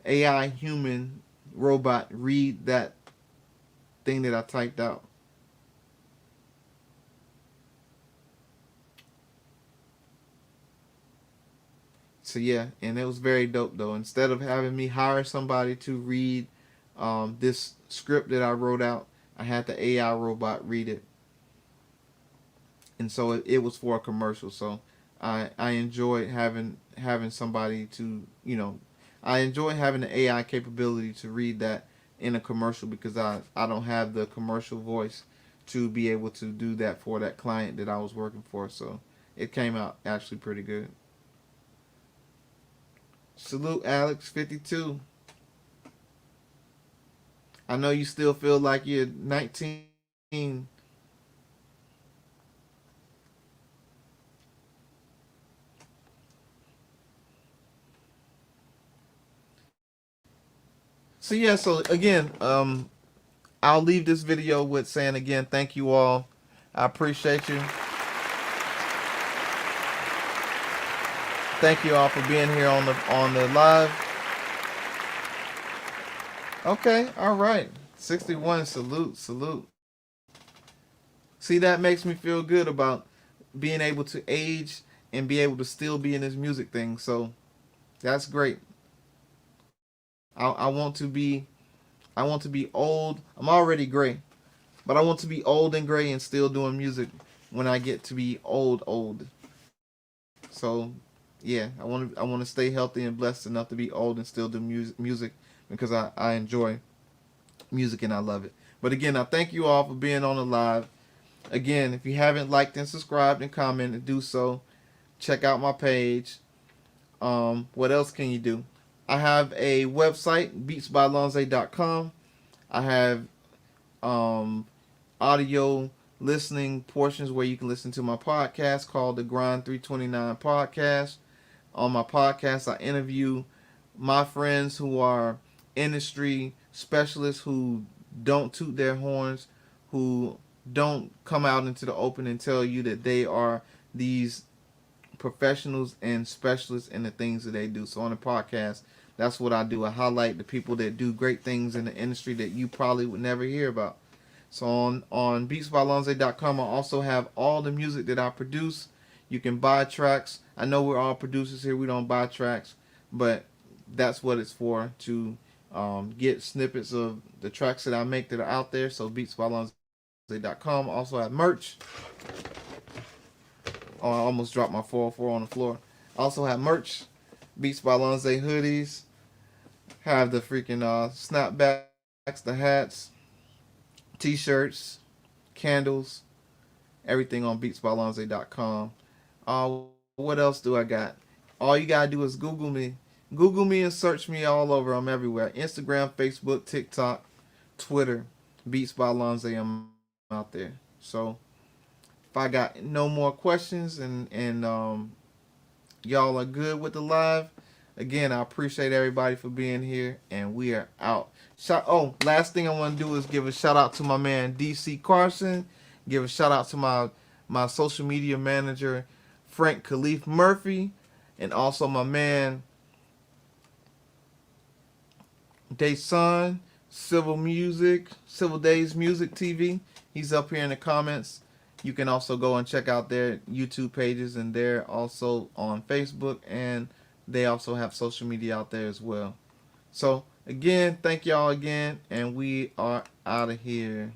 AI human robot read that thing that I typed out. So yeah, and it was very dope though. Instead of having me hire somebody to read this script that I wrote out, I had the AI robot read it, and so it was for a commercial. So I enjoyed having somebody to I enjoy having the AI capability to read that in a commercial because I don't have the commercial voice to be able to do that for that client that I was working for. So it came out actually pretty good. Salute Alex 52. I know you still feel like you're 19. So yeah, so again, I'll leave this video with saying again, thank you all. I appreciate you. Thank you all for being here on the live. Okay, all right. 61, salute. See, that makes me feel good about being able to age and be able to still be in this music thing. So that's great. I want to be old. I'm already gray, but I want to be old and gray and still doing music when I get to be old. So yeah, I want to stay healthy and blessed enough to be old and still do music because I enjoy music and I love it. But again, I thank you all for being on the live. Again, if you haven't liked and subscribed and commented, do so. Check out my page. What else can you do? I have a website, beatsbylonze.com. I have audio listening portions where you can listen to my podcast called the Grind 329 Podcast. On my podcast, I interview my friends who are industry specialists who don't toot their horns, who don't come out into the open and tell you that they are these professionals and specialists in the things that they do. So on the podcast, that's what I do. I highlight the people that do great things in the industry that you probably would never hear about. So on beatsbylonze.com, I also have all the music that I produce. You can buy tracks. I know we're all producers here. We don't buy tracks. But that's what it's for, to get snippets of the tracks that I make that are out there. So beatsbylonze.com. Also have merch. Oh, I almost dropped my 404 on the floor. Also have merch. Beats by Lonze hoodies. Have the freaking snapbacks, the hats, t-shirts, candles, everything on beatsbylonze.com. What else do I got? All you gotta do is Google me. Google me and search me all over. I'm everywhere. Instagram, Facebook, TikTok, Twitter. Beats by Lonze. I'm out there. So if I got no more questions and y'all are good with the live, again, I appreciate everybody for being here, and we are out. Last thing I want to do is give a shout out to my man DC Carson. Give a shout out to my social media manager Frank Khalif Murphy, and also my man Dayson Civil Days Music TV. He's up here in the comments. You can also go and check out their YouTube pages, and they're also on Facebook, and they also have social media out there as well. So again, thank y'all again, and we are out of here.